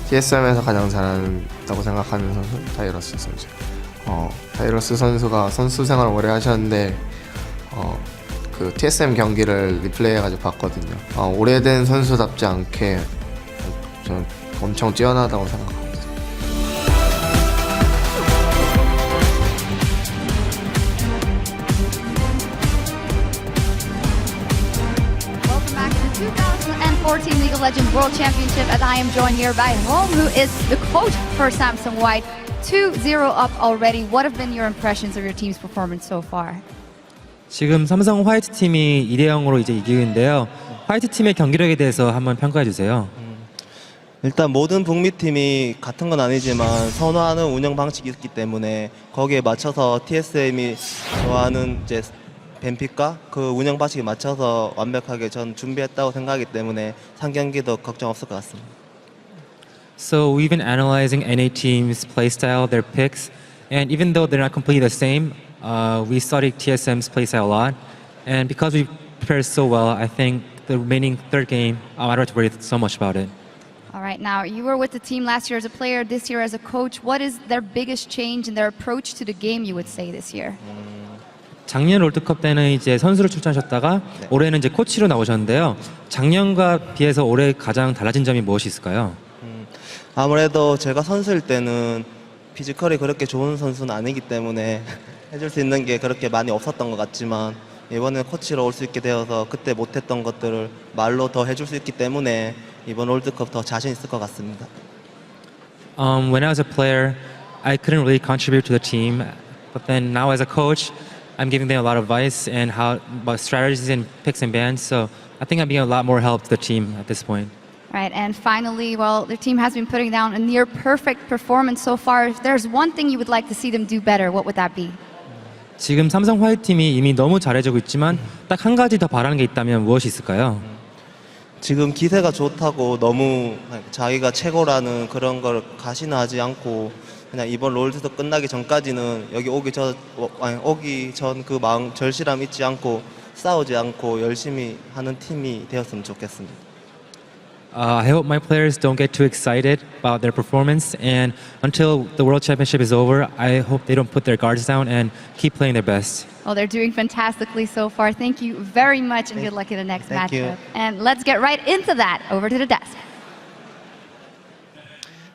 TSM에서 가장 잘한다고 생각하는 선수 타이러스 선수. 타이러스 선수가 선수 생활을 오래 하셨는데 그 TSM 경기를 리플레이해가지고 봤거든요. 오래된 선수답지 않게 저는 엄청 뛰어나다고 생각합니다. Welcome back to the 2014 League of Legends World Championship, as I am joined here by Hong, who is the coach for Samsung White. 2-0 up already. What have been your impressions of your team's performance so far? 지금 삼성 화이트 팀이 2대 0으로 이제 이기고 있는데요. 화이트 팀의 경기력에 대해서 한번 평가해 주세요. 일단 모든 북미 팀이 같은 건 아니지만 선호하는 운영 방식이 있기 때문에 거기에 맞춰서 TSM이 좋아하는 이제 뱀픽과 그 운영 방식에 맞춰서 완벽하게 전 준비했다고 생각하기 때문에 3경기도 걱정 없을 것 같습니다. So we've been analyzing NA teams' playstyle, their picks, and even though they're not completely the same, we studied TSM's playstyle a lot. And because we prepared so well, I think the remaining third game, I don't have to worry so much about it. All right, now you were with the team last year as a player, this year as a coach. What is their biggest change in their approach to the game, you would say, this year? 작년 롤드컵 때는 이제 선수로 출전하셨다가 올해는 이제 코치로 나오셨는데요. 작년과 비해서 올해 가장 달라진 점이 무엇이 있을까요? 아무래도 제가 선수일 때는 피지컬이 그렇게 좋은 선수는 아니기 때문에 해줄 수 있는 게 그렇게 많이 없었던 것 같지만 이번에 코치로 올 수 있게 되어서 그때 못했던 것들을 말로 더 해줄 수 있기 때문에 이번 롤드컵 더 자신 있을 것 같습니다. When I was a player, I couldn't really contribute to the team, but then now as a coach, I'm giving them a lot of advice and how about strategies and picks and bans. So I think I'm being a lot more help to the team at this point. Right, and finally, well, the team has been putting down a near perfect performance so far. If there's one thing you would like to see them do better, what would that be? 지금 삼성 화이트 팀이 이미 너무 잘해주고 있지만 딱 한 가지 더 바라는 게 있다면 무엇이 있을까요? 지금 기세가 좋다고 너무 자기가 최고라는 그런 걸 가시나하지 않고 그냥 이번 롤드컵 끝나기 전까지는 여기 오기 전 그 마음 절실함 잊지 않고 싸우지 않고 열심히 하는 팀이 되었으면 좋겠습니다. I hope my players don't get too excited about their performance, and until the World Championship is over, I hope they don't put their guards down and keep playing their best. Well, they're doing fantastically so far. Thank you very much, and good luck in the next Thank you. matchup. And let's get right into that. Over to the desk.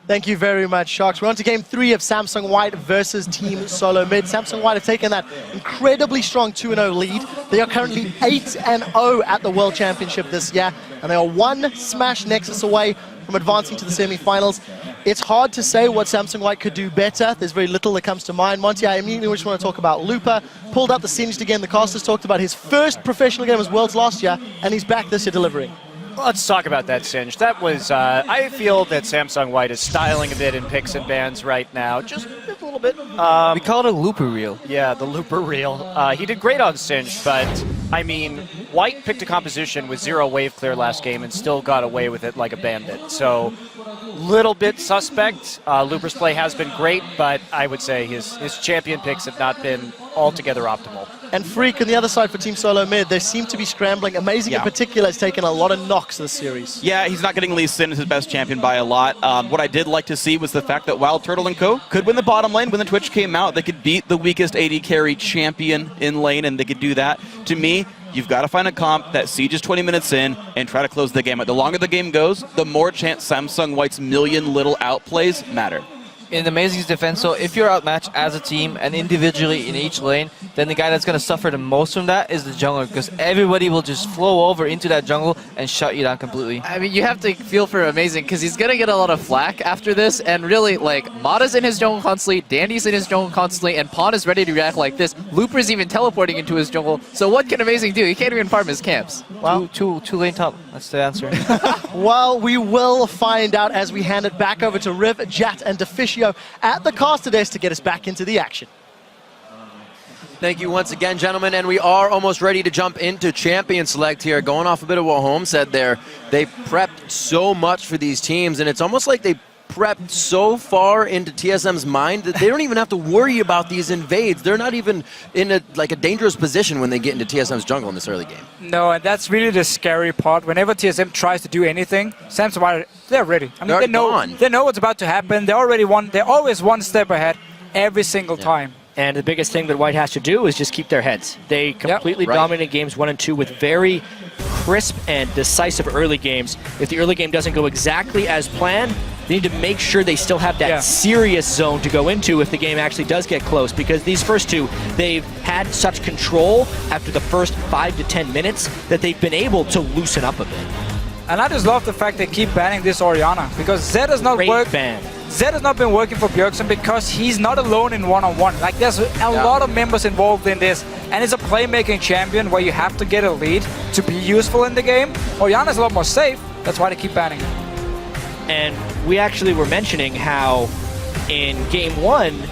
Thank you very much, Sharks. We're on to game 3 of Samsung White versus Team Solo Mid. Samsung White have taken that incredibly strong 2-0 lead. They are currently 8-0 at the World Championship this year, and they are one Smash Nexus away from advancing to the semi-finals. It's hard to say what Samsung White could do better. There's very little that comes to mind. Monty, I immediately just want to talk about Looper. Pulled out the Singed again. The casters talked about his first professional game as Worlds last year, and he's back this year delivering. Let's talk about that, Singe. That was, I feel that Samsung White is styling a bit in picks and bans right now, just a little bit. We call it a looper reel. Yeah, the looper reel. He did great on Singe, but, I mean, White picked a composition with 0 wave clear last game and still got away with it like a bandit. So, little bit suspect. Looper's play has been great, but I would say his champion picks have not been altogether optimal. And Freak on the other side for Team Solo Mid, they seem to be scrambling. Amazing in particular has taken a lot of knocks this series. Yeah, he's not getting Lee Sin as his best champion by a lot. What I did like to see was the fact that Wild Turtle and Co. could win the bottom lane. When the Twitch came out, they could beat the weakest AD carry champion in lane, and they could do that. To me, you've got to find a comp that sieges 20 minutes in and try to close the game. The longer the game goes, the more chance Samsung White's million little outplays matter. In Amazing's defense, so if you're outmatched as a team and individually in each lane, then the guy that's going to suffer the most from that is the jungler, because everybody will just flow over into that jungle and shut you down completely. I mean, you have to feel for Amazing, because he's going to get a lot of flack after this, and really, like, Mata's in his jungle constantly, Dandy's in his jungle constantly, and Pawn is ready to react like this. Looper's even teleporting into his jungle, so what can Amazing do? He can't even farm his camps. Well, two lane top, that's the answer. Well, we will find out as we hand it back over to Riv, Jat, and Deficio at the caster desk to get us back into the action. Thank you once again, gentlemen, and we are almost ready to jump into Champion Select here. Going off a bit of what Holmes said there, they prepped so much for these teams, and it's almost like they prepped so far into TSM's mind that they don't even have to worry about these invades. They're not even in a dangerous position when they get into TSM's jungle in this early game. No, and that's really the scary part. Whenever TSM tries to do anything, Samsung White, they're ready. I mean, they know what's about to happen. They already won. They're always one step ahead every single time. And the biggest thing that White has to do is just keep their heads. They completely dominate games 1 and 2 with very crisp and decisive early games. If the early game doesn't go exactly as planned, they need to make sure they still have that serious zone to go into if the game actually does get close. Because these first two, they've had such control after the first 5 to 10 minutes that they've been able to loosen up a bit. And I just love the fact they keep banning this Orianna, because Zed has not worked. Zed has not been working for Bjergsen because he's not alone in one-on-one. Like, there's a lot of members involved in this, and it's a playmaking champion where you have to get a lead to be useful in the game. Orianna's a lot more safe. That's why they keep banning him. And we actually were mentioning how in Game 1,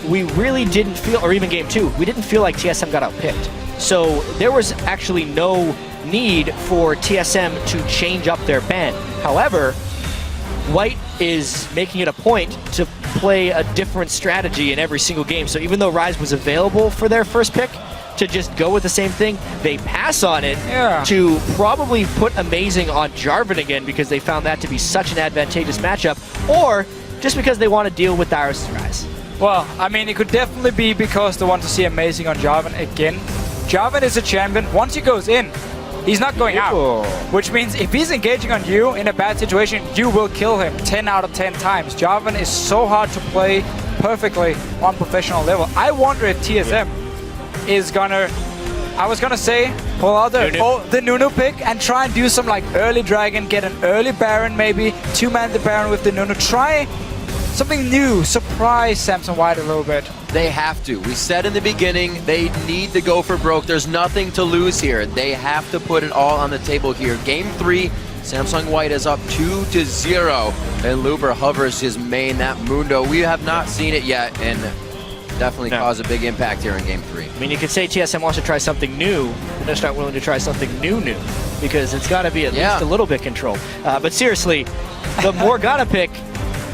we really didn't feel, or even Game 2, we didn't feel like TSM got outpicked. So there was actually no need for TSM to change up their ban. However, White is making it a point to play a different strategy in every single game. So even though Rise was available for their first pick, to just go with the same thing, they pass on it to probably put Amazing on Jarvan again because they found that to be such an advantageous matchup, or just because they want to deal with Darius' Rise. Well, I mean, it could definitely be because they want to see Amazing on Jarvan again. Jarvan is a champion. Once he goes in, he's not going out. Which means if he's engaging on you in a bad situation, you will kill him 10 out of 10 times. Jarvan is so hard to play perfectly on professional level. I wonder if TSM is gonna, I was gonna say, pull out the Nunu pick and try and do some like early dragon, get an early Baron maybe, two-man the Baron with the Nunu. Try something new, surprise Samsung White a little bit. They have to. We said in the beginning, they need to go for broke. There's nothing to lose here. They have to put it all on the table here. Game 3, Samsung White is up 2-0, and Luber hovers his main, that Mundo. We have not seen it yet, and definitely cause a big impact here in Game 3. I mean, you could say TSM wants to try something new, but they're not willing to try something new, because it's got to be at least a little bit controlled. But seriously, the Morgana pick,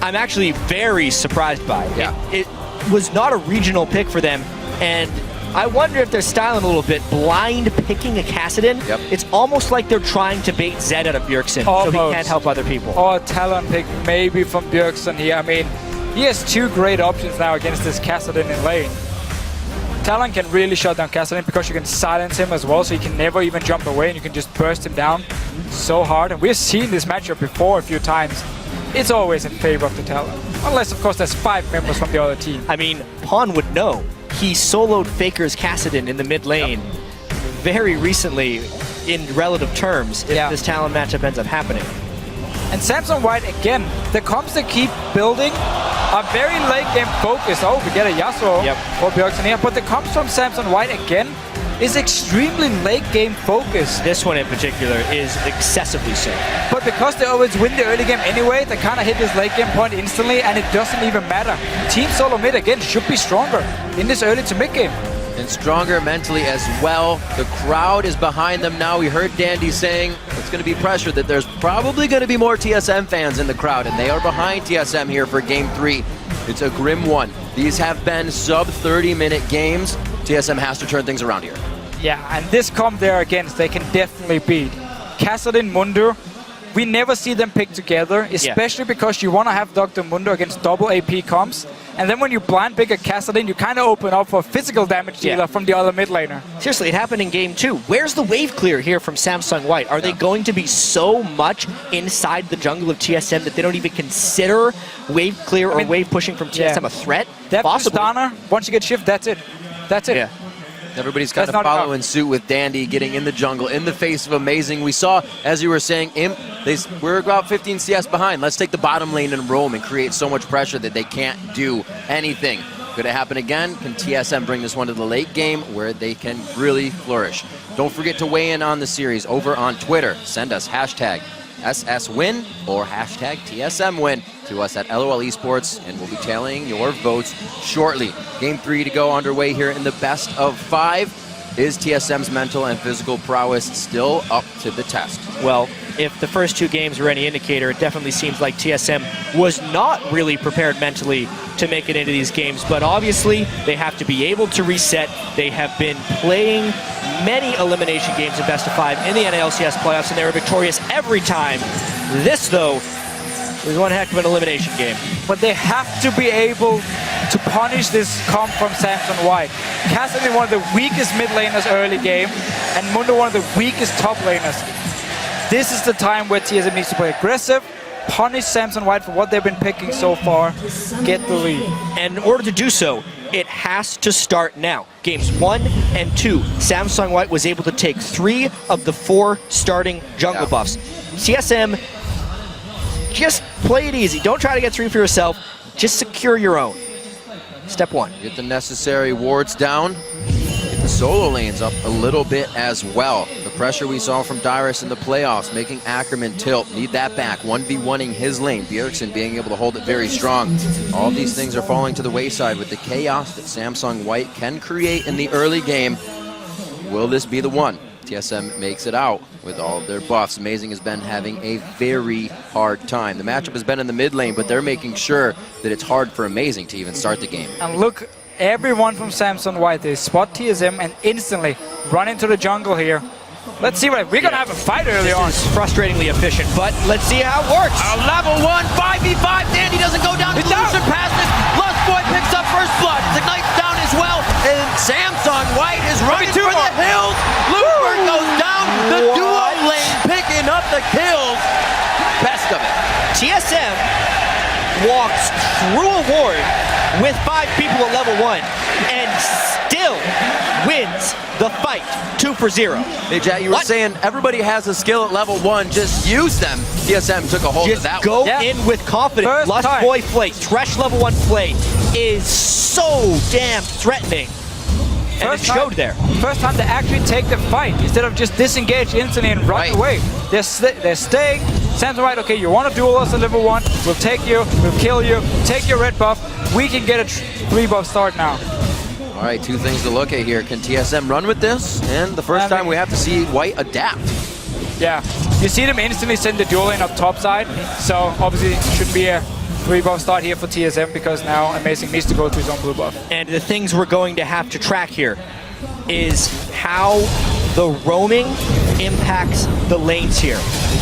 I'm actually very surprised by. It was not a regional pick for them, and I wonder if they're styling a little bit, blind picking a Kassadin. It's almost like they're trying to bait Zed out of Bjergsen, so he can't help other people. Or a talent pick maybe from Bjergsen here. I mean, he has two great options now against this Kassadin in lane. Talon can really shut down Kassadin because you can silence him as well, so he can never even jump away and you can just burst him down so hard. And we've seen this matchup before a few times. It's always in favor of the Talon. Unless, of course, there's 5 members from the other team. I mean, Pawn would know. He soloed Faker's Kassadin in the mid lane very recently in relative terms if this Talon matchup ends up happening. And Samsung White, again, the comps they keep building are very late game focused. Oh, we get a Yasuo for Bjergsen here. But the comps from Samsung White, again, is extremely late game focused. This one in particular is excessively so. But because they always win the early game anyway, they kind of hit this late game point instantly, and it doesn't even matter. Team Solo Mid, again, should be stronger in this early to mid game. And stronger mentally as well. The crowd is behind them now. We heard Dandy saying it's going to be pressure, that there's probably going to be more TSM fans in the crowd, and they are behind TSM here for Game 3. It's a grim one. These have been sub-30-minute games. TSM has to turn things around here. Yeah, and this comp they're against, they can definitely beat. Kassadin, Mundo, we never see them pick together, especially because you want to have Dr. Mundo against double AP comps. And then when you blind pick a Kassadin, you kind of open up for physical damage dealer from the other mid laner. Seriously, it happened in Game 2. Where's the wave clear here from Samsung White? Are they going to be so much inside the jungle of TSM that they don't even consider wave clear or wave pushing from TSM a threat? Possibly. Once you get shift, that's it. That's it. Yeah. Everybody's kind of following suit with Dandy getting in the jungle in the face of Amazing. We saw, as you were saying, Imp, we're about 15 CS behind. Let's take the bottom lane and roam and create so much pressure that they can't do anything. Could it happen again? Can TSM bring this one to the late game where they can really flourish? Don't forget to weigh in on the series over on Twitter. Send us hashtag SSWin or hashtag TSMWin to us at LOL Esports, and we'll be tallying your votes shortly. Game 3 to go underway here in the best of 5. Is TSM's mental and physical prowess still up to the test? Well, if the first two games were any indicator, it definitely seems like TSM was not really prepared mentally to make it into these games. But obviously, they have to be able to reset. They have been playing many elimination games in best of 5 in the NALCS playoffs, and they were victorious every time. This, though, was one heck of an elimination game. But they have to be able to punish this comp from Samsung White. Cassidy, one of the weakest mid laners early game, and Mundo, one of the weakest top laners. This is the time where TSM needs to play aggressive, punish Samsung White for what they've been picking so far, get the lead. And in order to do so, it has to start now. Games 1 and 2, Samsung White was able to take 3 of the 4 starting jungle buffs. TSM, just play it easy. Don't try to get 3 for yourself. Just secure your own. Step 1. Get the necessary wards down. Get the solo lanes up a little bit as well. The pressure we saw from Dyrus in the playoffs, making Ackerman tilt. Need that back. 1v1ing his lane. Bjergsen being able to hold it very strong. All these things are falling to the wayside with the chaos that Samsung White can create in the early game. Will this be the one? TSM makes it out with all of their buffs. Amazing has been having a very hard time. The matchup has been in the mid lane, but they're making sure that it's hard for Amazing to even start the game. And look, everyone from Samsung White, they spot TSM and instantly run into the jungle here. Let's see what we're gonna have a fight early on. This is frustratingly efficient, but let's see how it works. A level 1 5v5. Dandy doesn't go down. Loser passes. Lustboy picks up first blood. Ignite's down as well, and Samsung White is running for the hills. Looper goes down. The duo lane picking up the kills. Best of it. TSM walks through a ward with 5 people at level 1 and still wins the fight 2-0. Hey, Jack, you were saying everybody has a skill at level 1. Just use them. TSM took a hold of that go one. in with confidence. Lustboy play, Thresh level 1 play is so damn threatening. And it showed there. First time to actually take the fight instead of just disengage instantly and run away. They're staying. Samsung White, okay, you want to duel us at level 1, we'll take you, we'll kill you, take your red buff, we can get a 3 buff start now. All right, 2 things to look at here. Can TSM run with this? And the first time we have to see White adapt. Yeah, you see them instantly send the duel lane up top side, so obviously it should be a 3 buff start here for TSM because now Amazing needs to go to his own blue buff. And the things we're going to have to track here is how the roaming impacts the lanes here.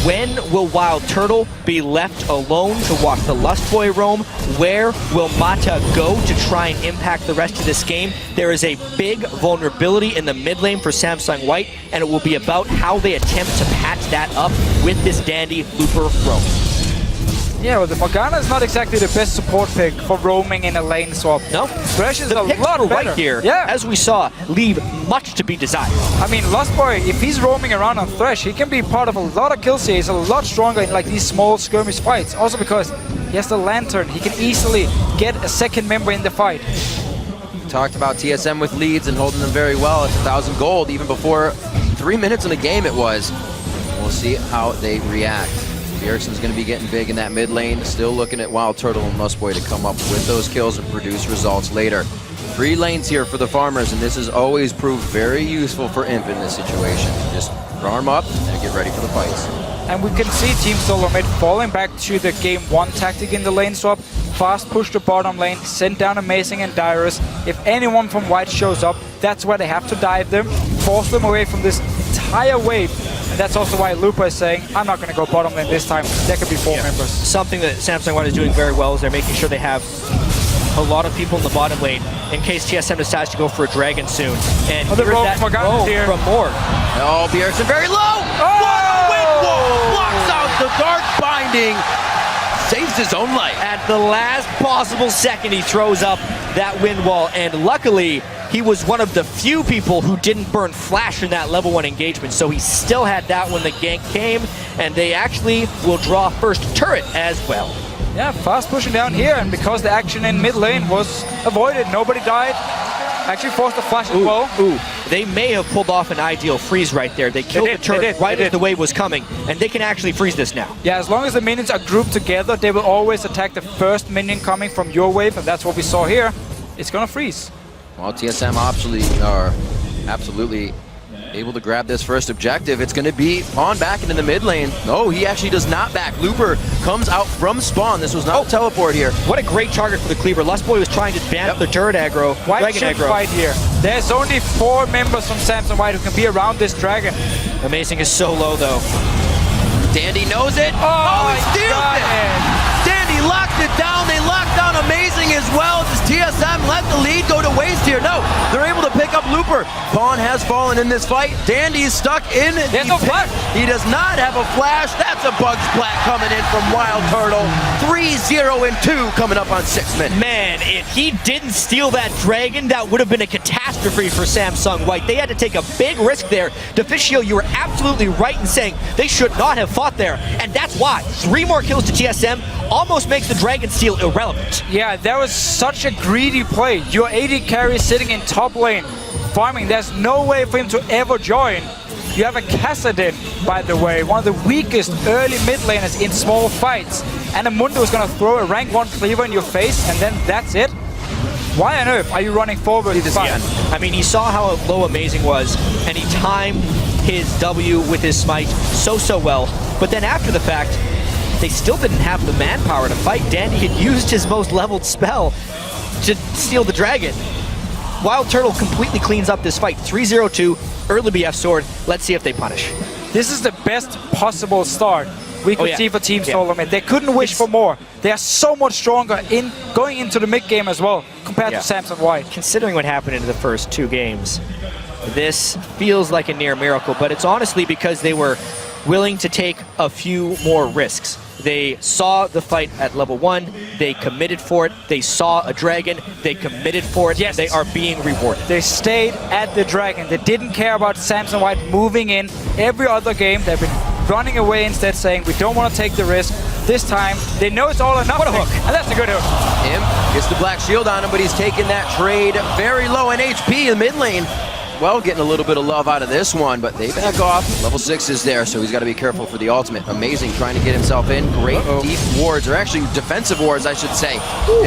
When will Wild Turtle be left alone to watch the Lustboy roam? Where will Mata go to try and impact the rest of this game? There is a big vulnerability in the mid lane for Samsung White, and it will be about how they attempt to patch that up with this Dandy Looper roam. Yeah, well, the Morgana is not exactly the best support pick for roaming in a lane swap. No, Thresh is the a lot better. Right here, yeah. As we saw, leave much to be desired. I mean, Lustboy, if he's roaming around on Thresh, he can be part of a lot of kills here. He's a lot stronger in like these small skirmish fights. Also because he has the Lantern, he can easily get a second member in the fight. Talked about TSM with leads and holding them very well. It's 1,000 gold even before 3 minutes in the game it was. We'll see how they react. Bjergsen's going to be getting big in that mid lane. Still looking at Wild Turtle and Lustboy to come up with those kills and produce results later. 3 lanes here for the farmers, and this has always proved very useful for Imp in this situation. Just farm up and get ready for the fights. And we can see Team Solo Mid falling back to the game 1 tactic in the lane swap. Fast push the bottom lane, send down Amazing and Dyrus. If anyone from White shows up, that's where they have to dive them, force them away from this entire wave. And that's also why Lupa is saying, I'm not going to go bottom lane this time. There could be 4 members. Something that Samsung White is doing very well is they're making sure they have a lot of people in the bottom lane in case TSM decides to go for a dragon soon. And the roam from Morg. Oh, Bjergsen very low! Oh! What a wind wall! Blocks out the dark binding! Saves his own life. At the last possible second, he throws up that wind wall, and luckily, he was one of the few people who didn't burn flash in that level 1 engagement, so he still had that when the gank came, and they actually will draw first turret as well. Yeah, fast pushing down here, and because the action in mid lane was avoided, nobody died. Actually forced the flash as well. They may have pulled off an ideal freeze right there. They killed the turret right as the wave was coming, and they can actually freeze this now. Yeah, as long as the minions are grouped together, they will always attack the first minion coming from your wave, and that's what we saw here. It's gonna freeze. Well, TSM absolutely able to grab this first objective. It's going to be on back into the mid lane. No, he actually does not back. Looper comes out from spawn. This was not a teleport here. What a great target for the Cleaver. Lustboy was trying to ban the turret aggro. White Dragon should aggro. fight here. There's only 4 members from Samsung White who can be around this dragon. Amazing is so low though. Dandy knows it. Oh, he steals it. Dandy locked it down. They locked down Amazing as well. Does TSM let the lead go to waste here? No, they're able to pick up Looper. Pawn has fallen in this fight. Dandy's stuck in. There's no flash. He does not have a flash. That's a Bug Splat coming in from Wild Turtle. 3-0 and 2 coming up on 6 minutes. Man, if he didn't steal that dragon, that would have been a catastrophe for Samsung White. They had to take a big risk there. Deficio, you were absolutely right in saying they should not have fought there. And that's why 3 more kills to TSM almost makes the dragon steal irrelevant. Yeah, that was such a greedy play. Your AD carry sitting in top lane, farming. There's no way for him to ever join. You have a Kassadin, by the way, one of the weakest early mid laners in small fights. And Amundo is going to throw a rank 1 cleaver in your face, and then that's it? Why on earth are you running forward this fight? I mean, he saw how low Amazing was, and he timed his W with his smite so well. But then after the fact, they still didn't have the manpower to fight. Dandy had used his most leveled spell to steal the dragon. Wild Turtle completely cleans up this fight. 3-0-2, early BF sword. Let's see if they punish. This is the best possible start we could see for Team Solo Mid. They couldn't wish for more. They are so much stronger in going into the mid game as well compared to Samsung White. Considering what happened in the first 2 games, this feels like a near miracle, but it's honestly because they were willing to take a few more risks. They saw the fight at level 1, they committed for it, they saw a dragon, they committed for it, they are being rewarded. They stayed at the dragon. They didn't care about Samsung White moving in every other game. They've been running away instead, saying we don't want to take the risk. This time, they know it's all or nothing. What a hook. And that's a good hook. Imp gets the black shield on him, but he's taking that trade very low in HP in mid lane. Well, getting a little bit of love out of this one, but they back off. Level 6 is there, so he's got to be careful for the ultimate. Amazing, trying to get himself in. Great deep wards, or actually defensive wards, I should say,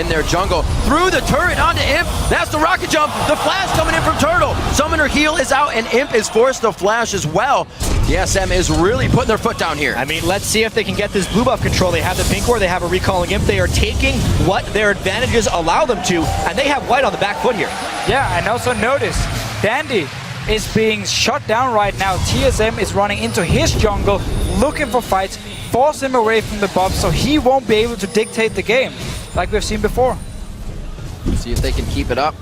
in their jungle. Through the turret onto Imp. That's the rocket jump. The flash coming in from Turtle. Summoner heal is out, and Imp is forced to flash as well. TSM is really putting their foot down here. I mean, let's see if they can get this blue buff control. They have the pink ward, they have a recalling Imp. They are taking what their advantages allow them to, and they have white on the back foot here. Yeah, and also notice, Dandy is being shut down right now. TSM is running into his jungle, looking for fights, force him away from the buff so he won't be able to dictate the game, like we've seen before. See if they can keep it up.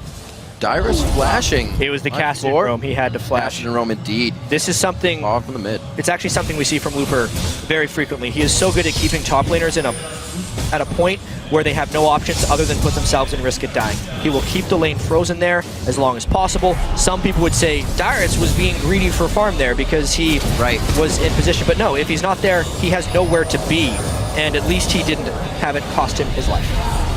Dyrus flashing. It was the Cassid roam. He had to flash. Cassid roam indeed. This is something off from the mid. It's actually something we see from Looper very frequently. He is so good at keeping top laners at a point where they have no options other than put themselves in risk at dying. He will keep the lane frozen there as long as possible. Some people would say Dyrus was being greedy for farm there because he was in position. But no, if he's not there, he has nowhere to be. And at least he didn't have it cost him his life.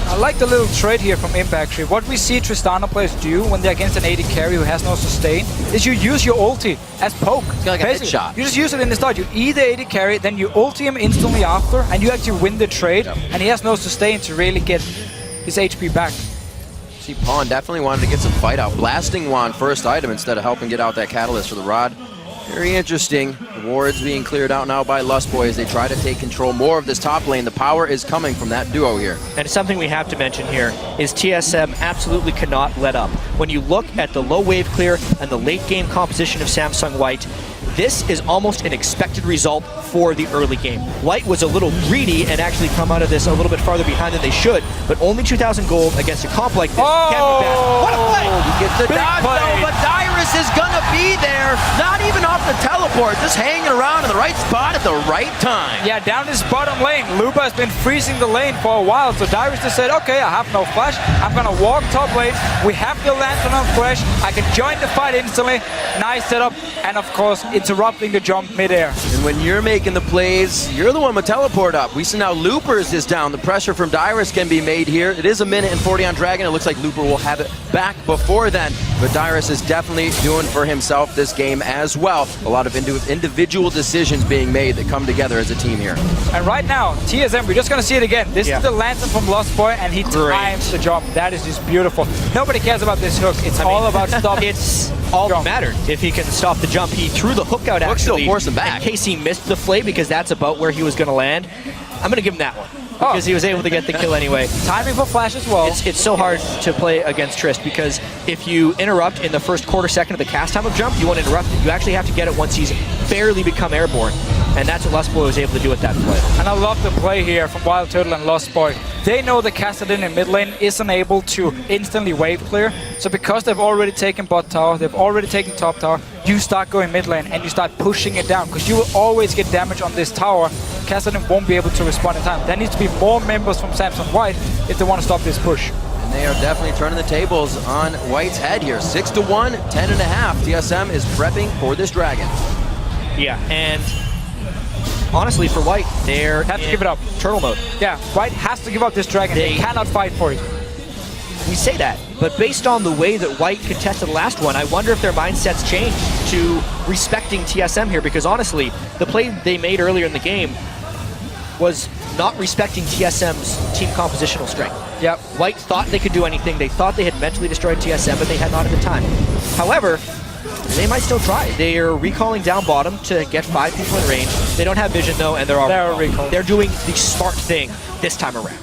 I like the little trade here from Imp actually. What we see Tristana players do when they're against an AD carry who has no sustain is you use your ulti as poke. It's like a headshot. You just use it in the start. You either AD carry, then you ulti him instantly after, and you actually win the trade, and he has no sustain to really get his HP back. See, Pawn definitely wanted to get some fight out. Blasting Wand first item instead of helping get out that catalyst for the rod. Very interesting. The wards being cleared out now by Lustboy as they try to take control more of this top lane. The power is coming from that duo here. And something we have to mention here is TSM absolutely cannot let up. When you look at the low wave clear and the late game composition of Samsung White, this is almost an expected result for the early game. White was a little greedy and actually come out of this a little bit farther behind than they should, but only 2,000 gold against a comp like this can't be bad. What a play! He gets the dodge though, but Dyrus is gonna be there. Not even off the teleport, just hanging around in the right spot at the right time. Yeah, down this bottom lane, Luba has been freezing the lane for a while, so Dyrus just said, okay, I have no flash, I'm gonna walk top lane, we have the lantern on fresh, I can join the fight instantly, nice setup, and of course, interrupting the jump midair. And when you're making the plays, you're the one with teleport up. We see now Loopers is down. The pressure from Dyrus can be made here. It is a minute and 40 on Dragon. It looks like Looper will have it back before then. but Dyrus is definitely doing for himself this game as well. A lot of individual decisions being made that come together as a team here. And right now, TSM, we're just going to see it again. This is the lantern from Lost Boy, and he times the jump. That is just beautiful. Nobody cares about this hook. It's all about stopping. It's all that mattered. If he can stop the jump, he threw the hook out actually. Still force him back. In case he missed the flay, because that's about where he was going to land. I'm going to give him that one. Because he was able to get the kill anyway. Timing for flash as well. It's so hard to play against Trist because if you interrupt in the first quarter second of the cast time of jump, you won't interrupt it. You actually have to get it once he's barely become airborne. And that's what Lost Boy was able to do with that play. And I love the play here from Wild Turtle and Lost Boy. They know the Kassadin in mid lane isn't able to instantly wave clear. So because they've already taken bot tower, they've already taken top tower, you start going mid lane and you start pushing it down because you will always get damage on this tower. Kassadin won't be able to respond in time. There needs to be more members from Samsung White if they want to stop this push. And they are definitely turning the tables on White's head here. 6-1, 10.5. TSM is prepping for this dragon. Yeah, and honestly, for White, they're have to give it up. Turtle mode. Yeah, White has to give up this dragon. They cannot fight for it. We say that, but based on the way that White contested the last one, I wonder if their mindsets changed to respecting TSM here, because honestly, the play they made earlier in the game was not respecting TSM's team compositional strength. Yep. White thought they could do anything. They thought they had mentally destroyed TSM, but they had not at the time. However, they might still try. They are recalling down bottom to get 5 people in range. They don't have vision though, and they're recalling. They're doing the smart thing this time around.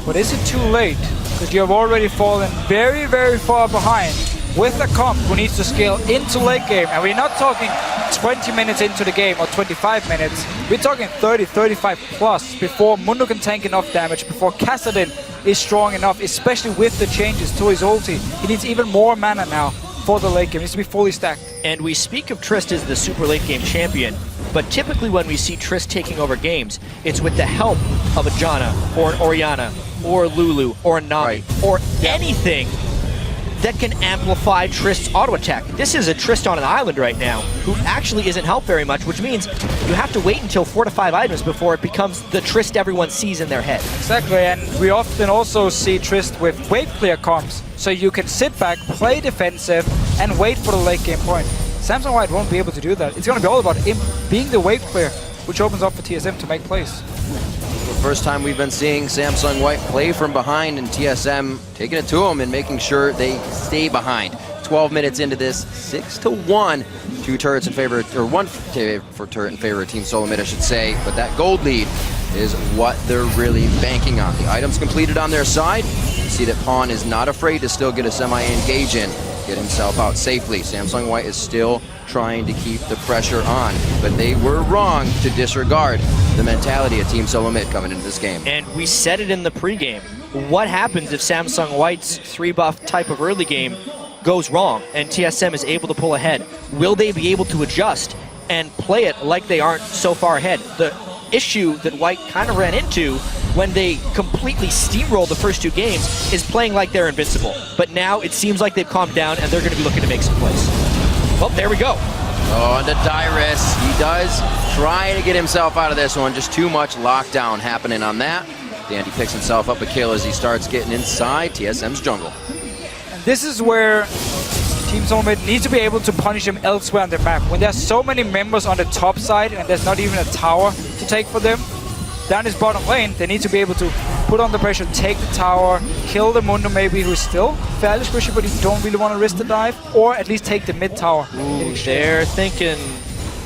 But is it too late? Because you have already fallen very, very far behind with a comp who needs to scale into late game. And we're not talking 20 minutes into the game or 25 minutes. We're talking 30, 35 plus before Mundo can tank enough damage, before Kassadin is strong enough, especially with the changes to his ulti. He needs even more mana now for the late game. He needs to be fully stacked. And we speak of Trist as the super late game champion, but typically when we see Trist taking over games, it's with the help of a Janna or an Orianna or a Lulu or a Nami or anything that can amplify Trist's auto attack. This is a Trist on an island right now who actually isn't helped very much, which means you have to wait until 4 to 5 items before it becomes the Trist everyone sees in their head. Exactly, and we often also see Trist with wave clear comps, so you can sit back, play defensive, and wait for the late game point. Samsung White won't be able to do that. It's going to be all about him being the wave clear, which opens up for TSM to make plays. The first time we've been seeing Samsung White play from behind and TSM taking it to them and making sure they stay behind. 12 minutes into this, 6-1. 2 turrets in favor, or 1 for turret in favor of Team Solo Mid, I should say. But that gold lead is what they're really banking on. The items completed on their side. You see that Pawn is not afraid to still get a semi-engage in, get himself out safely. Samsung White is still trying to keep the pressure on, but they were wrong to disregard the mentality of Team Solo Mid coming into this game. And we said it in the pregame. What happens if Samsung White's 3-buff type of early game goes wrong and TSM is able to pull ahead? Will they be able to adjust and play it like they aren't so far ahead? The issue that White kind of ran into when they completely steamrolled the first 2 games is playing like they're invincible. But now it seems like they've calmed down and they're going to be looking to make some plays. Well, there we go. Oh, and to Dyrus, he does try to get himself out of this one. Just too much lockdown happening on that. Dandy picks himself up a kill as he starts getting inside TSM's jungle. And this is where Team Solomid needs to be able to punish him elsewhere on the map. When there's so many members on the top side and there's not even a tower to take for them, down his bottom lane, they need to be able to put on the pressure, take the tower, kill the Mundo maybe, who's still fairly squishy, but you don't really want to risk the dive, or at least take the mid tower. Ooh, they're thinking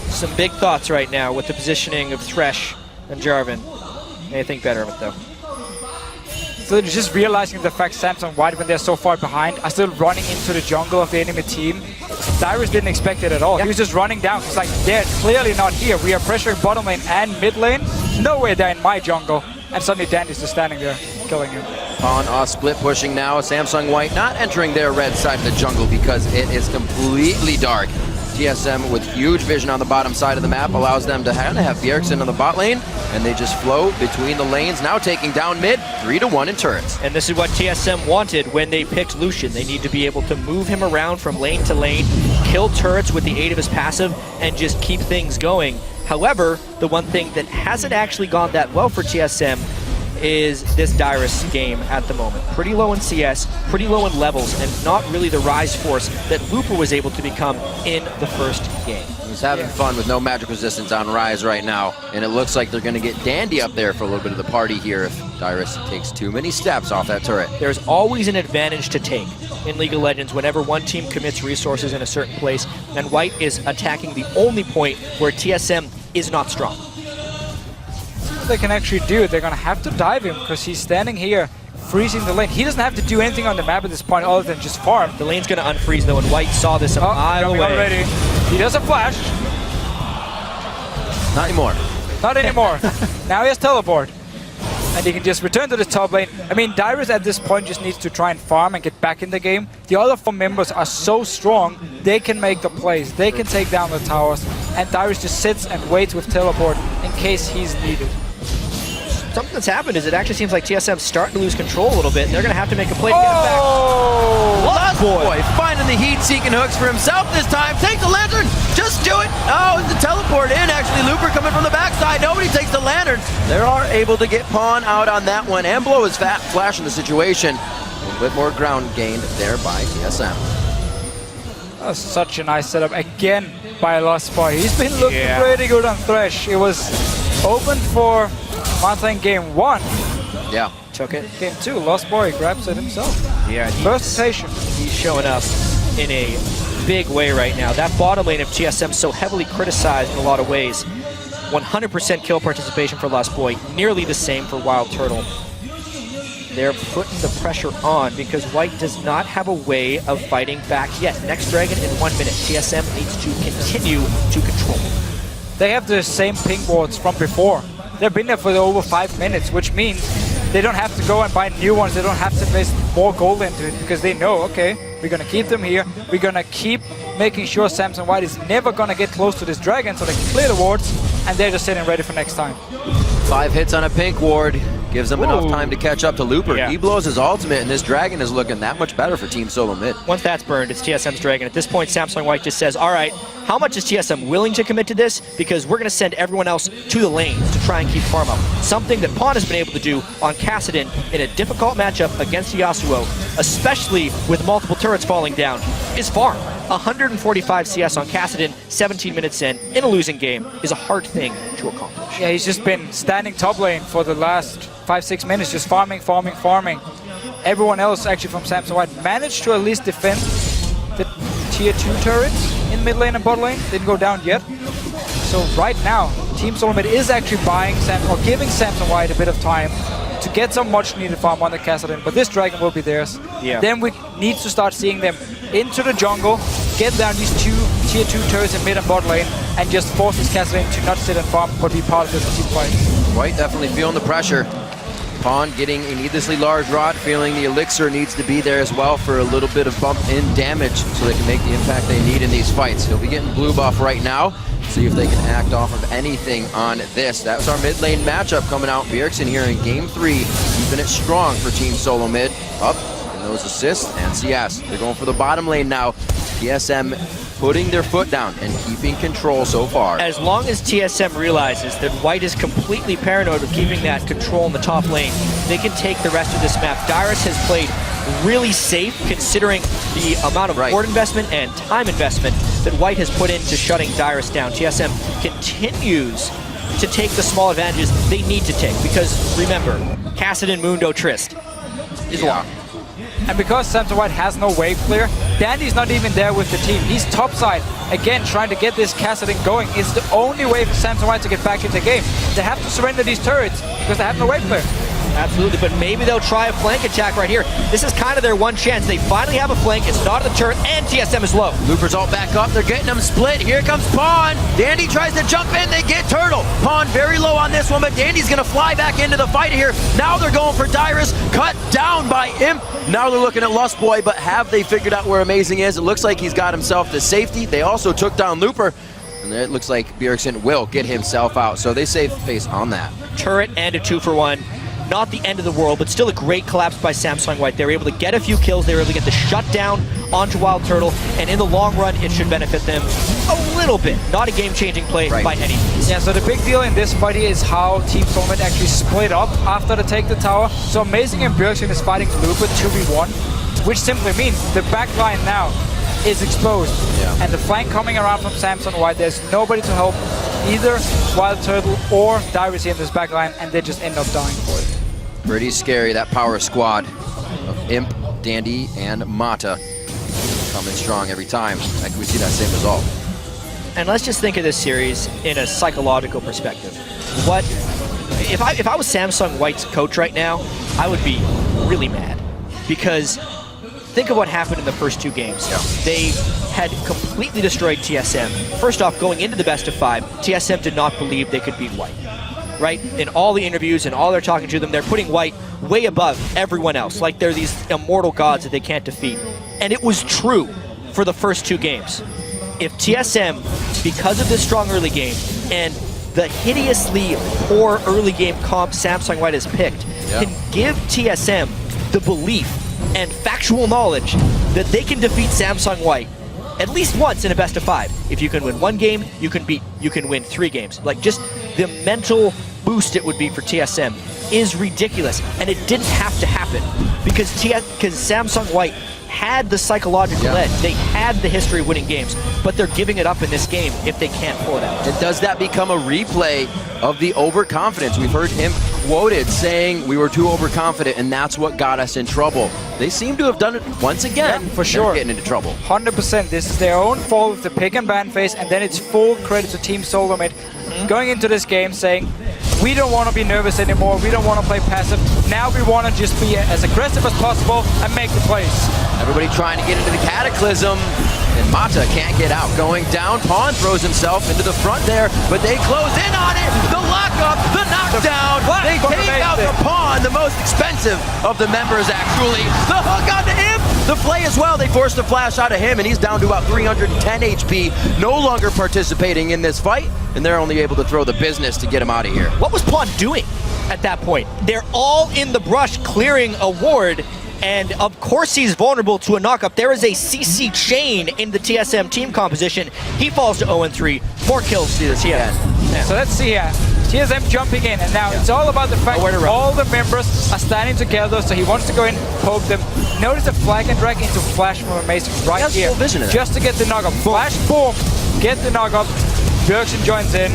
some big thoughts right now with the positioning of Thresh and Jarvan. They think better of it though. So just realizing the fact Samsung White, when they're so far behind, are still running into the jungle of the enemy team. Dyrus didn't expect it at all. He was just running down. He's like, they're clearly not here. We are pressuring bottom lane and mid lane. No way they're in my jungle. And suddenly Dandy's just standing there, killing him. On split pushing now. Samsung White not entering their red side of the jungle because it is completely dark. TSM with huge vision on the bottom side of the map allows them to kind of have Bjergsen on the bot lane, and they just flow between the lanes, now taking down mid, 3-1 in turrets. And this is what TSM wanted when they picked Lucian. They need to be able to move him around from lane to lane, kill turrets with the aid of his passive, and just keep things going. However, the one thing that hasn't actually gone that well for TSM is this Dyrus game at the moment. Pretty low in CS, pretty low in levels, and not really the rise force that Looper was able to become in the first game. He's having fun with no magic resistance on Rise right now, and it looks like they're going to get Dandy up there for a little bit of the party here if Dyrus takes too many steps off that turret. There's always an advantage to take in League of Legends whenever one team commits resources in a certain place, and White is attacking the only point where TSM is not strong. See what they can actually do. They're going to have to dive him because he's standing here freezing the lane. He doesn't have to do anything on the map at this point other than just farm. The lane's going to unfreeze though, and White saw this a mile away. Already. He does a flash. Not anymore. Not anymore. Now he has teleport. And he can just return to the top lane. I mean, Dyrus at this point just needs to try and farm and get back in the game. The other 4 members are so strong, they can make the plays. They can take down the towers. And Dyrus just sits and waits with teleport in case he's needed. Something that's happened is it actually seems like TSM's starting to lose control a little bit, and they're going to have to make a play to get it back. Lost Boy finding the heat-seeking hooks for himself this time. Take the lantern. Just do it. Oh, the teleport in. Actually, Looper coming from the backside. Nobody takes the lantern. They are able to get Pawn out on that one and blow his fat flash in the situation. A little bit more ground gained there by TSM. That was such a nice setup again by Lost Boy. He's been looking pretty good on Thresh. It was open for Martha in game 1. Yeah. Took it. Game 2, Lost Boy grabs it himself. Yeah. Versation. He's showing up in a big way right now. That bottom lane of TSM so heavily criticized in a lot of ways. 100% kill participation for Lost Boy, nearly the same for Wild Turtle. They're putting the pressure on because White does not have a way of fighting back yet. Next Dragon in 1 minute. TSM needs to continue to control. They have the same ping boards from before. They've been there for over 5 minutes, which means they don't have to go and buy new ones. They don't have to invest more gold into it because they know, okay, we're going to keep them here. We're going to keep making sure Samsung White is never going to get close to this dragon so they can clear the wards, and they're just sitting ready for next time. 5 hits on a pink ward. Gives them enough time to catch up to Looper. Yeah. He blows his ultimate, and this dragon is looking that much better for Team Solo Mid. Once that's burned, it's TSM's Dragon. At this point, Samsung White just says, all right, how much is TSM willing to commit to this? Because we're going to send everyone else to the lanes to try and keep farm up. Something that Pawn has been able to do on Kassadin in a difficult matchup against Yasuo, especially with multiple turrets falling down, is farm. 145 CS on Kassadin, 17 minutes in a losing game, is a hard thing to accomplish. Yeah, he's just been standing top lane for the last 5-6 minutes, just farming. Everyone else, actually from Samsung White, managed to at least defend the tier 2 turrets in mid lane and bot lane. Didn't go down yet. So right now, Team Solo Mid is actually buying giving Samsung White a bit of time to get some much needed farm on the Kassadin, but this dragon will be theirs. Yeah. Then we need to start seeing them into the jungle, get down these 2 tier 2 turrets in mid and bot lane, and just force this Kassadin to not sit and farm, but be part of this team fight. White definitely feeling the pressure. Pawn getting a needlessly large rod, feeling the elixir needs to be there as well for a little bit of bump in damage so they can make the impact they need in these fights. He'll be getting blue buff right now. See if they can act off of anything on this. That was our mid lane matchup coming out. Bjergsen here in game 3, keeping it strong for Team Solo Mid. Up in those assists and CS. They're going for the bottom lane now. TSM putting their foot down and keeping control so far. As long as TSM realizes that White is completely paranoid of keeping that control in the top lane, they can take the rest of this map. Dyrus has played really safe considering the amount of board investment and time investment that White has put into shutting Dyrus down. TSM continues to take the small advantages they need to take because, remember, Kassadin Mundo Trist is long. And because Samsung White has no wave clear, Dandy's not even there with the team. He's topside, again, trying to get this Kassadin going. It's the only way for Samsung White to get back into the game. They have to surrender these turrets because they have no wave clear. Absolutely, but maybe they'll try a flank attack right here. This is kind of their one chance. They finally have a flank. It's not at the turret, and TSM is low. Looper's all back up. They're getting them split. Here comes Pawn. Dandy tries to jump in. They get Turtle. Pawn very low on this one, but Dandy's going to fly back into the fight here. Now they're going for Dyrus. Cut down by Imp. Now they're looking at Lust Boy, but have they figured out where Amazing is? It looks like he's got himself to safety. They also took down Looper. And it looks like Bjergsen will get himself out. So they save face on that. Turret and a 2-for-1. Not the end of the world, but still a great collapse by Samsung White. They were able to get a few kills. They were able to get the shutdown onto Wild Turtle, and in the long run, it should benefit them a little bit. Not a game-changing play by any means. Yeah, so the big deal in this fight here is how Team Solomid actually split up after they take the tower. So Amazing and Bjergsen is fighting Looper 2v1, which simply means the back line now is exposed. And the flank coming around from Samsung White, there's nobody to help either Wild Turtle or Dyrus in this back line, and they just end up dying for it. Pretty scary, that power squad of Imp, Dandy, and Mata coming strong every time. Like we see that same result. And let's just think of this series in a psychological perspective. What if I was Samsung White's coach right now, I would be really mad. Because think of what happened in the first 2 games. They had completely destroyed TSM. First off, going into the best of 5, TSM did not believe they could beat White. Right? In all the interviews and all they're talking to them, they're putting White way above everyone else. Like they're these immortal gods that they can't defeat. And it was true for the first 2 games. If TSM, because of this strong early game and the hideously poor early game comp Samsung White has picked, can give TSM the belief and factual knowledge that they can defeat Samsung White at least once in a best of 5. If you can win 1 game, you can win 3 games. Like just the mental boost it would be for TSM is ridiculous, and it didn't have to happen because Samsung White had the psychological edge. They had the history of winning games, but they're giving it up in this game if they can't pull it out. And does that become a replay of the overconfidence? We've heard him quoted saying we were too overconfident, and that's what got us in trouble. They seem to have done it once again. For sure. Getting into trouble. 100%. This is their own fault with the pick and ban phase, and then it's full credit to Team Solomid going into this game saying, we don't want to be nervous anymore, we don't want to play passive, now we want to just be as aggressive as possible and make the plays. Everybody trying to get into the Cataclysm, and Mata can't get out. Going down, Pawn throws himself into the front there, but they close in on it! The lockup, the knockdown! They take out the Pawn, the most expensive of the members actually. The hook on the Imp! The play as well, they forced the flash out of him, and he's down to about 310 HP, no longer participating in this fight, and they're only able to throw the business to get him out of here. What was Pawn doing at that point? They're all in the brush clearing a ward, and of course he's vulnerable to a knockup. There is a CC chain in the TSM team composition. He falls to 0-3, 4 kills to the TSM. Yeah. So let's see here. TSM jumping in, and now it's all about the fact that all the members are standing together, so he wants to go in, poke them. Notice the flag and drag into flash from Amazing right here. Full vision just to get the knockup. Flash, boom, get the knockup. Bjergsen joins in,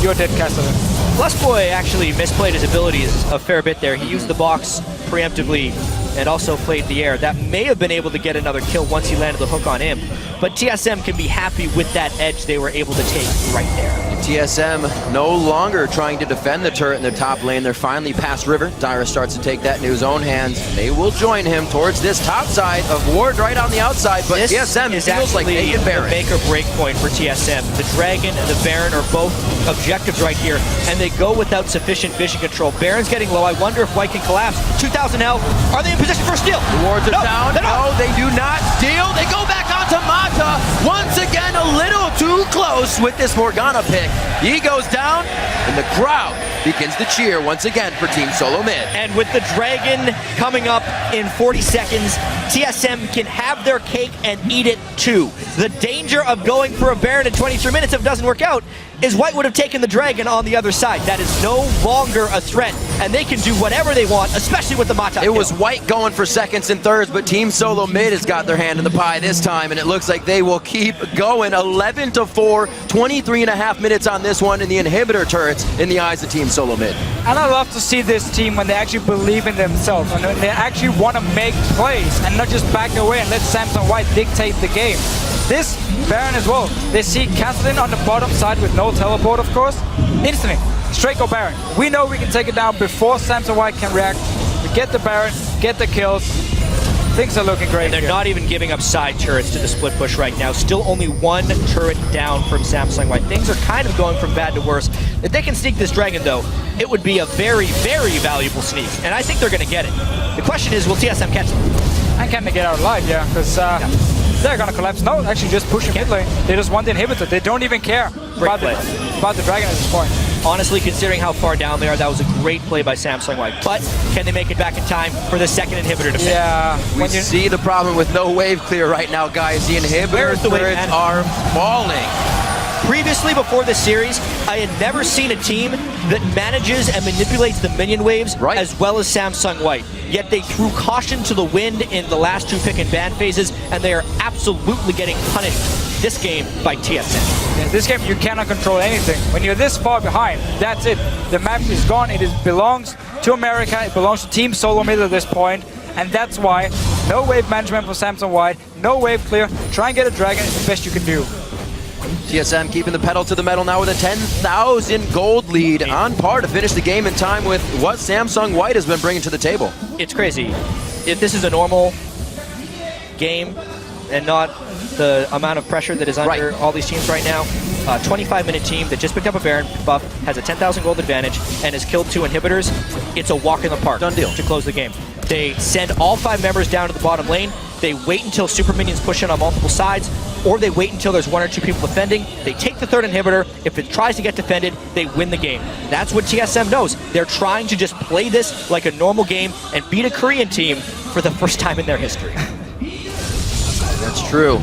you're dead, Castellan. Lustboy actually misplayed his abilities a fair bit there. He used the box preemptively and also played the air. That may have been able to get another kill once he landed the hook on him, but TSM can be happy with that edge they were able to take right there. TSM no longer trying to defend the turret in their top lane. They're finally past River. Dyrus starts to take that in his own hands. They will join him towards this top side of Ward right on the outside, but this TSM is feels like they can bear the make or break point for TSM. The Dragon and the Baron are both objectives right here, and they go without sufficient vision control. Baron's getting low. I wonder if White can collapse. 2,000 health. Are they in position for a steal? The wards are down. No, they do not steal. They go back onto Mata. Once again, a little too close with this Morgana pick. He goes down, and the crowd begins to cheer once again for Team Solo Mid. And with the Dragon coming up in 40 seconds, TSM can have their cake and eat it too. The danger of going for a Baron in 23 minutes if it doesn't work out is White would have taken the Dragon on the other side. That is no longer a threat, and they can do whatever they want, especially with the Mata. It was White going for seconds and thirds, but Team Solo Mid has got their hand in the pie this time, and it looks like they will keep going. 11-4, 23.5 minutes on this one, and the inhibitor turrets in the eyes of Team Solo Mid. And I love to see this team when they actually believe in themselves and when they actually want to make plays and not just back away and let Samsung White dictate the game. This Baron as well. They see Cassidy on the bottom side with no teleport, of course. Instantly, straight go Baron. We know we can take it down before Samsung White can react. We get the Baron, get the kills. Things are looking great. And they're not even giving up side turrets to the split push right now. Still only 1 turret down from Samsung White. Things are kind of going from bad to worse. If they can sneak this Dragon, though, it would be a very, very valuable sneak. And I think they're going to get it. The question is, will TSM catch them? And can they get out alive? Yeah, because they're going to collapse. No, actually just push him mid lane. They just want the inhibitor. They don't even care about the Dragon at this point. Honestly, considering how far down they are, that was a great play by Samsung White. But can they make it back in time for the second inhibitor to finish? Yeah. We see the problem with no wave clear right now, guys. The inhibitor turrets are falling. Previously, before this series, I had never seen a team that manages and manipulates the minion waves as well as Samsung White. Yet they threw caution to the wind in the last two pick and ban phases, and they are absolutely getting punished this game by TSM. Yeah, this game, you cannot control anything. When you're this far behind, that's it. The map is gone. It belongs to America. It belongs to Team Solo Mid at this point. And that's why no wave management for Samsung White, no wave clear. Try and get a dragon is the best you can do. TSM keeping the pedal to the metal now with a 10,000 gold lead, on par to finish the game in time with what Samsung White has been bringing to the table. It's crazy. If this is a normal game and not the amount of pressure that is under all these teams right now, a 25-minute team that just picked up a Baron buff, has a 10,000 gold advantage, and has killed 2 inhibitors, it's a walk in the park. Done deal. To close the game. They send all 5 members down to the bottom lane. They wait until super minions push in on multiple sides, or they wait until there's 1 or 2 people defending. They take the 3rd inhibitor. If it tries to get defended, they win the game. That's what TSM knows. They're trying to just play this like a normal game and beat a Korean team for the first time in their history. That's true.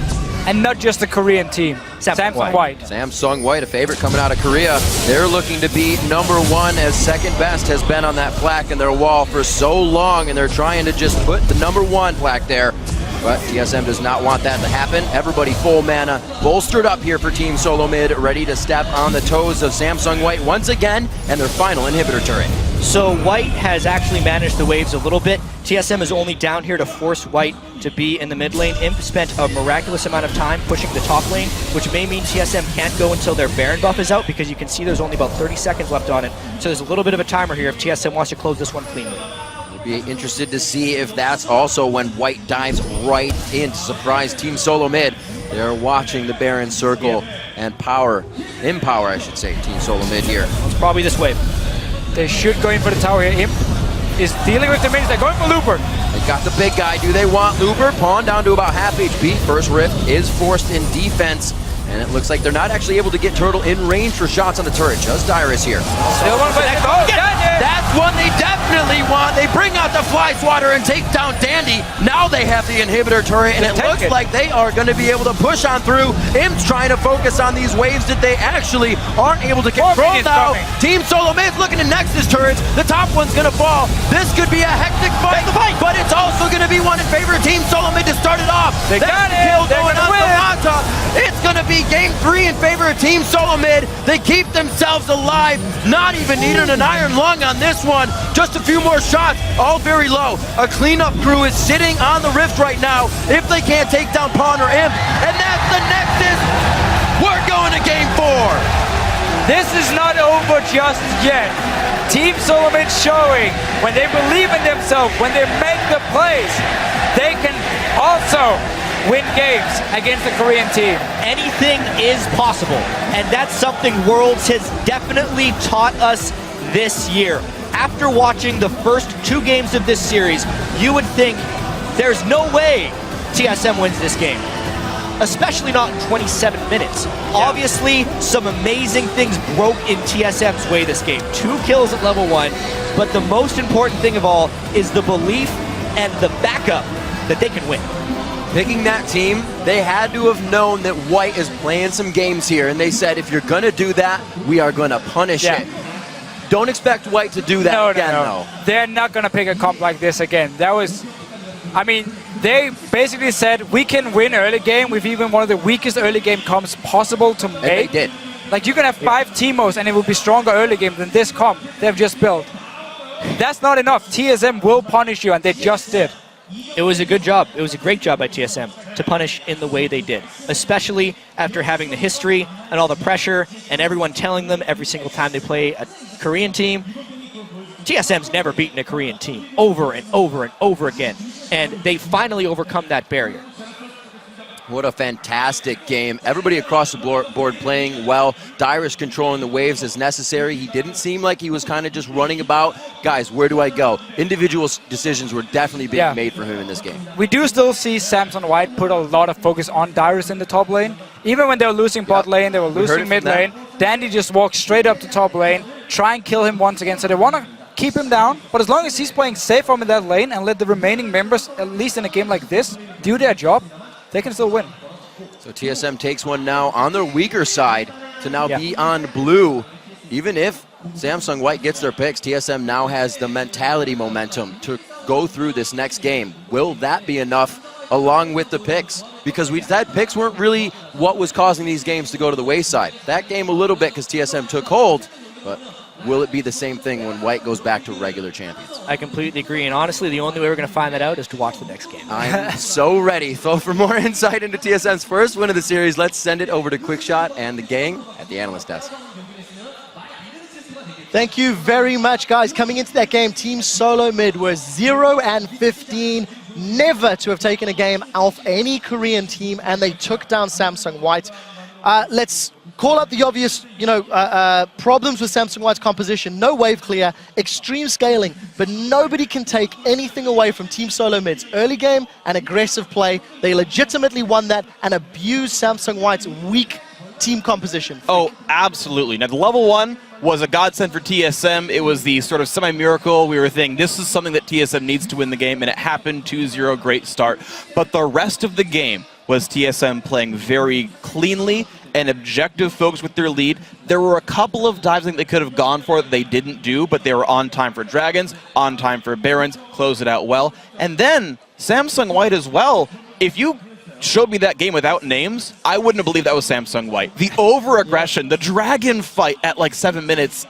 And not just the Korean team. Samsung White. Samsung White, a favorite coming out of Korea. They're looking to be #1 as second best has been on that plaque in their wall for so long, and they're trying to just put the #1 plaque there. But TSM does not want that to happen. Everybody full mana, bolstered up here for Team Solo Mid, ready to step on the toes of Samsung White once again, and their final inhibitor turret. So White has actually managed the waves a little bit. TSM is only down here to force White to be in the mid lane. Imp spent a miraculous amount of time pushing the top lane, which may mean TSM can't go until their Baron buff is out, because you can see there's only about 30 seconds left on it. So there's a little bit of a timer here if TSM wants to close this one cleanly. Be interested to see if that's also when White dives right in to surprise Team Solo Mid. They're watching the Baron circle and empower, I should say, Team Solo Mid here. It's probably this wave. They should go in for the tower here. Imp is dealing with the minions. They're going for Looper. They got the big guy. Do they want Looper? Pawn down to about half HP. First Rift is forced in defense. And it looks like they're not actually able to get Turtle in range for shots on the turret. Just Dyrus here. Still one for that. Oh, that's one they definitely want. They bring out the Fly Swatter and take down Dandy. Now they have the inhibitor turret, and it looks like they are going to be able to push on through. Imp's trying to focus on these waves that they actually aren't able to control now. Team Solo Mid's looking to Nexus turrets. The top one's going to fall. This could be a hectic fight, but it's also going to be one in favor of Team Solo Mid to start it off. They got it. Kill going on from Mata. It's going to be Game 3 in favor of Team Solo Mid. They keep themselves alive. Not even needing an iron lung on this one. Just a few more shots, all very low. A cleanup crew is sitting on the rift right now if they can't take down Pawn or Imp. And that's the Nexus. We're going to Game 4. This is not over just yet. Team Solo Mid showing when they believe in themselves, when they make the plays, they can also win games against the Korean team. Anything is possible, and that's something Worlds has definitely taught us this year. After watching the first 2 games of this series, you would think there's no way TSM wins this game. Especially not in 27 minutes. Obviously, some amazing things broke in TSM's way this game. 2 kills at level 1, but the most important thing of all is the belief and the backup that they can win. Picking that team, they had to have known that White is playing some games here, and they said, if you're going to do that, we are going to punish it. Don't expect White to do that again, though. They're not going to pick a comp like this again. That was, I mean, they basically said, we can win early game with even one of the weakest early game comps possible to make. And they did. Like, you can have 5 Teemos and it will be stronger early game than this comp they've just built. That's not enough. TSM will punish you, and they just did. It was a good job. It was a great job by TSM to punish in the way they did, especially after having the history and all the pressure and everyone telling them every single time they play a Korean team. TSM's never beaten a Korean team over and over and over again, and they finally overcome that barrier. What a fantastic game. Everybody across the board playing well. Dyrus controlling the waves as necessary. He didn't seem like he was kind of just running about. Guys, where do I go? Individual decisions were definitely being made for him in this game. We do still see Samsung White put a lot of focus on Dyrus in the top lane. Even when they were losing bot lane, they were losing mid lane. Dandy just walks straight up to top lane, try and kill him once again. So they want to keep him down, but as long as he's playing safe from that lane and let the remaining members, at least in a game like this, do their job, they can still win. So TSM takes one now on their weaker side to now be on blue. Even if Samsung White gets their picks, TSM now has the mentality momentum to go through this next game. Will that be enough along with the picks? Because we said picks weren't really what was causing these games to go to the wayside. That game a little bit because TSM took hold, but will it be the same thing when White goes back to regular champions? I completely agree, and honestly, the only way we're going to find that out is to watch the next game. I'm so ready. So for more insight into TSM's first win of the series, let's send it over to Quickshot and the gang at the analyst desk. Thank you very much, guys. Coming into that game, Team Solo Mid was 0-15. Never to have taken a game off any Korean team, and they took down Samsung White. Let's call out the obvious, problems with Samsung White's composition. No wave clear, extreme scaling, but nobody can take anything away from Team Solo Mid's early game and aggressive play. They legitimately won that and abused Samsung White's weak team composition. Oh, absolutely. Now, the level 1 was a godsend for TSM. It was the sort of semi-miracle. We were thinking this is something that TSM needs to win the game, and it happened. 2-0, great start. But the rest of the game was TSM playing very cleanly and objective focused with their lead. There were a couple of dives I think they could have gone for that they didn't do, but they were on time for Dragons, on time for Barons, closed it out well. And then Samsung White as well. If you showed me that game without names, I wouldn't have believed that was Samsung White. The over-aggression, the dragon fight at like 7 minutes,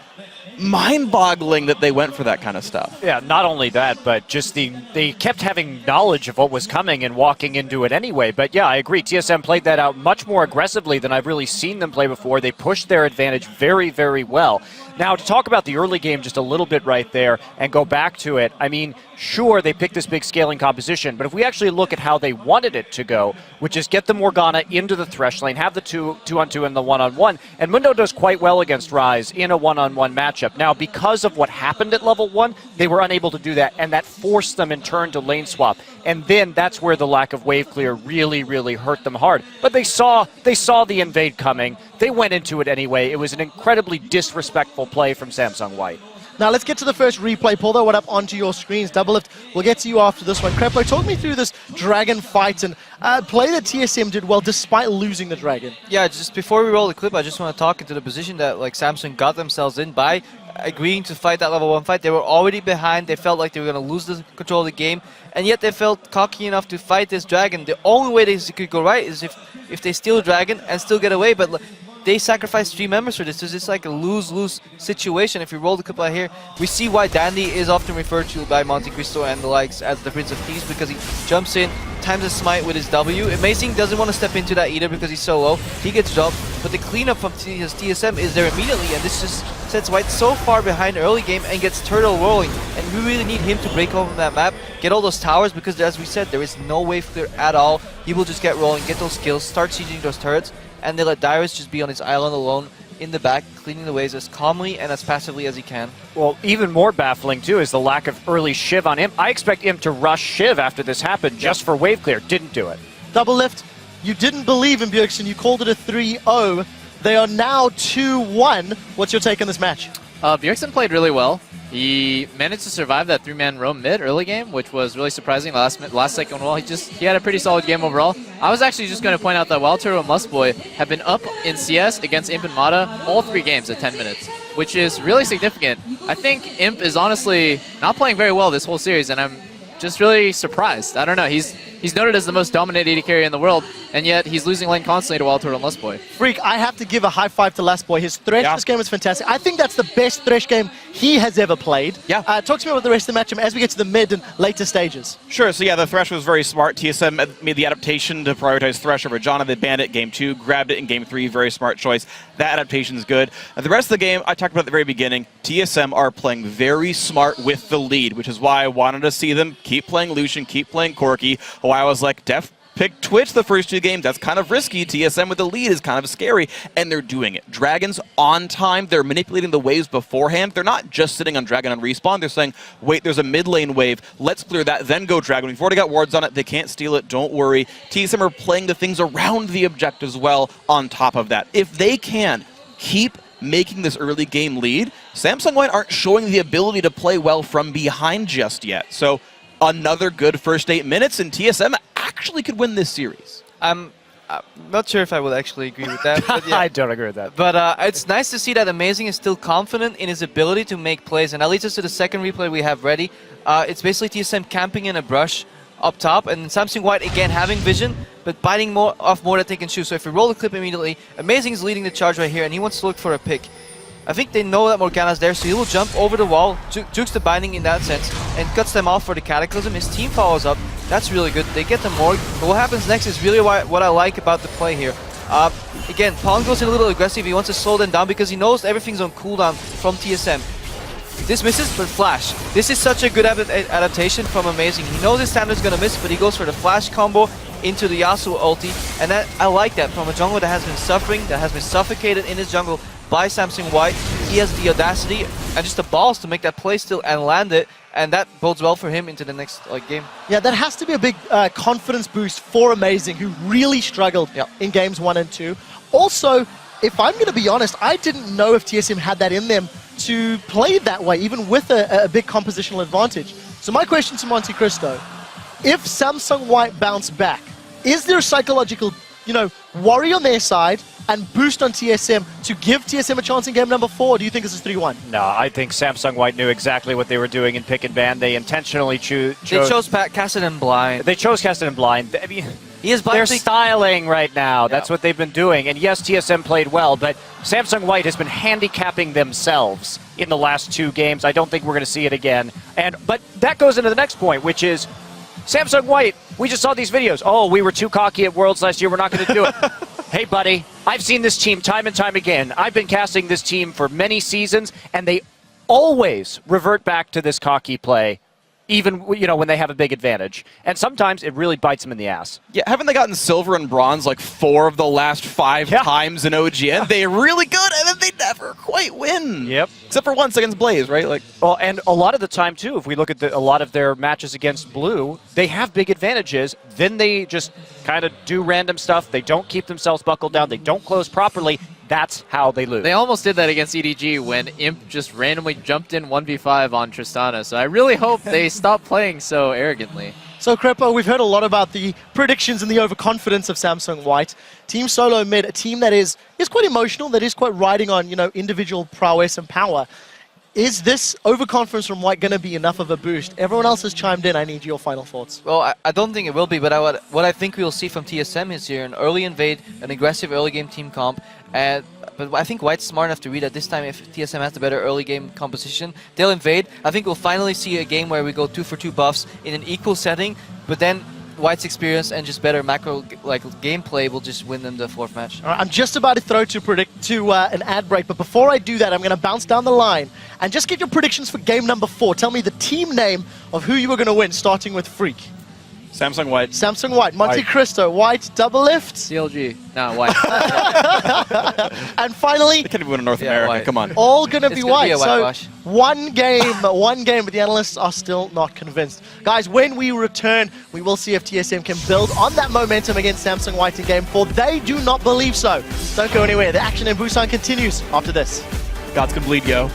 mind-boggling that they went for that kind of stuff. Yeah, not only that, but just they kept having knowledge of what was coming and walking into it anyway. But yeah, I agree. TSM played that out much more aggressively than I've really seen them play before. They pushed their advantage very, very well. Now, to talk about the early game just a little bit right there and go back to it, I mean, sure, they picked this big scaling composition, but if we actually look at how they wanted it to go, which is get the Morgana into the Thresh lane, have the 2-on-2 and the 1-on-1, and Mundo does quite well against Ryze in a 1-on-1 matchup. Now, because of what happened at level 1, they were unable to do that, and that forced them in turn to lane swap. And then that's where the lack of wave clear really, really hurt them hard. But they saw the invade coming. They went into it anyway. It was an incredibly disrespectful play from Samsung White. Now let's get to the first replay. Pull that one up onto your screens. Doublelift, we'll get to you after this one. Kreplo, talk me through this dragon fight and play that TSM did well despite losing the dragon. Yeah, just before we roll the clip, I just want to talk into the position that like Samsung got themselves in by agreeing to fight that level 1 fight. They were already behind. They felt like they were going to lose the control of the game, and yet they felt cocky enough to fight this dragon. The only way they could go right is if they steal dragon and still get away, but they sacrificed 3 members for this. So it's like a lose-lose situation. If you roll the clip out here, we see why Dandy is often referred to by Monte Cristo and the likes as the Prince of Thieves, because he jumps in, times a smite with his W. Amazing doesn't want to step into that either because he's so low. He gets dropped, but the cleanup from his TSM is there immediately, and this just sets White so far behind early game and gets Turtle rolling. And we really need him to break open that map, get all those towers, because as we said, there is no wave clear at all. He will just get rolling, get those kills, start sieging those turrets, and they let Dyrus just be on his island alone in the back, cleaning the waves as calmly and as passively as he can. Well, even more baffling, too, is the lack of early Shiv on Imp. I expect Imp to rush Shiv after this happened just for wave clear. Didn't do it. Doublelift, you didn't believe in Bjergsen. You called it a 3-0. They are now 2-1. What's your take on this match? Bjergsen played really well. He managed to survive that 3-man roam mid early game, which was really surprising. Last second wall, he had a pretty solid game overall. I was actually just going to point out that Wild Turtle and Lustboy have been up in CS against Imp and Mata all 3 games at 10 minutes, which is really significant. I think Imp is honestly not playing very well this whole series, and I'm just really surprised. I don't know. He's noted as the most dominant AD carry in the world, and yet he's losing lane constantly to Wild Turtle and Lustboy. Freak, I have to give a high five to Lustboy. His Thresh this game was fantastic. I think that's the best Thresh game he has ever played. Yeah. Talk to me about the rest of the matchup as we get to the mid and later stages. Sure, so yeah, the Thresh was very smart. TSM made the adaptation to prioritize Thresh over Janna. They banned it game 2, grabbed it in game 3, very smart choice. That adaptation is good. And the rest of the game, I talked about at the very beginning, TSM are playing very smart with the lead, which is why I wanted to see them keep playing Lucian, keep playing Corki. Why I was like, pick Twitch the first 2 games. That's kind of risky. TSM with the lead is kind of scary, and they're doing it. Dragons on time. They're manipulating the waves beforehand. They're not just sitting on Dragon on respawn. They're saying, wait, there's a mid lane wave. Let's clear that, then go Dragon. We've already got wards on it. They can't steal it. Don't worry. TSM are playing the things around the objectives well on top of that. If they can keep making this early game lead, Samsung White aren't showing the ability to play well from behind just yet. So another good first 8 minutes, and TSM actually could win this series. I'm not sure if I would actually agree with that. But yeah. I don't agree with that. But it's nice to see that Amazing is still confident in his ability to make plays. And that leads us to the second replay we have ready. It's basically TSM camping in a brush up top. And Samsung White, again, having vision, but biting off more that they can shoot. So if we roll the clip immediately, Amazing is leading the charge right here, and he wants to look for a pick. I think they know that Morgana's there, so he will jump over the wall, jukes the binding in that sense, and cuts them off for the Cataclysm. His team follows up. That's really good. They get the Morg. But what happens next is really what I like about the play here. Again, Pawn goes in a little aggressive. He wants to slow them down because he knows everything's on cooldown from TSM. This misses, but Flash. This is such a good adaptation from Amazing. He knows his standard's gonna miss, but he goes for the Flash combo into the Yasuo ulti. And I like that from a jungler that has been suffering, that has been suffocated in his jungle by Samsung White. He has the audacity and just the balls to make that play still and land it, and that bodes well for him into the next game. Yeah, that has to be a big confidence boost for Amazing, who really struggled in games 1 and 2. Also, if I'm going to be honest, I didn't know if TSM had that in them to play it that way, even with a big compositional advantage. So my question to Monte Cristo, if Samsung White bounce back, is there a psychological, worry on their side and boost on TSM to give TSM a chance in game number 4, or do you think this is 3-1? No, I think Samsung White knew exactly what they were doing in pick and ban. They intentionally chose... They chose Kassadin blind. They chose Kassadin blind. I mean, they're styling right now. That's what they've been doing. And yes, TSM played well, but Samsung White has been handicapping themselves in the last 2 games. I don't think we're going to see it again. But that goes into the next point, which is Samsung White, we just saw these videos. Oh, we were too cocky at Worlds last year. We're not going to do it. Hey, buddy, I've seen this team time and time again. I've been casting this team for many seasons, and they always revert back to this cocky play, even when they have a big advantage. And sometimes it really bites them in the ass. Yeah, haven't they gotten silver and bronze like 4 of the last 5 times in OGN? They're really good, and then they never quite win. Yep. Except for once against Blaze, right? Well, and a lot of the time, too, if we look at a lot of their matches against Blue, they have big advantages. Then they just kind of do random stuff. They don't keep themselves buckled down. They don't close properly. That's how they lose. They almost did that against EDG when Imp just randomly jumped in 1v5 on Tristana. So I really hope they stop playing so arrogantly. So, Crepo, we've heard a lot about the predictions and the overconfidence of Samsung White. Team Solo Mid, a team that is quite emotional, that is quite riding on, individual prowess and power. Is this overconfidence from White going to be enough of a boost? Everyone else has chimed in. I need your final thoughts. Well, I don't think it will be, but what I think we'll see from TSM is here an early invade, an aggressive early game team comp. But I think White's smart enough to read that this time if TSM has the better early game composition, they'll invade. I think we'll finally see a game where we go 2 for 2 buffs in an equal setting, but then White's experience and just better macro gameplay will just win them the 4th match. All right, I'm just about to throw to an ad break, but before I do that, I'm going to bounce down the line and just get your predictions for game number 4. Tell me the team name of who you are going to win, starting with Freak. Samsung White. Samsung White. Monte Cristo. White. Double lift. CLG. No, White. And finally, they can't even win in North America. White. Come on. All going to be White. So one game, but the analysts are still not convinced. Guys, when we return, we will see if TSM can build on that momentum against Samsung White in game 4. They do not believe so. Don't go anywhere. The action in Busan continues after this. Gods can bleed, yo.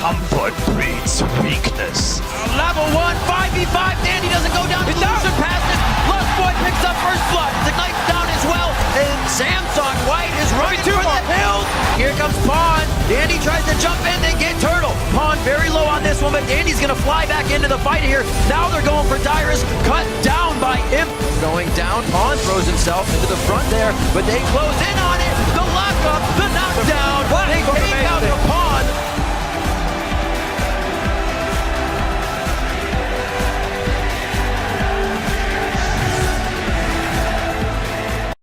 Comfort breeds weakness. Level 1, 5v5. Dandy doesn't go down. It's down. Past it. Lost Boy picks up first blood. The knife's down as well. And Samsung White is running for the hills. Here comes Pawn. Dandy tries to jump in and get Turtle. Pawn very low on this one, but Dandy's going to fly back into the fight here. Now they're going for Dyrus. Cut down by Imp. Going down, Pawn throws himself into the front there, but they close in on it. The lockup, the knockdown.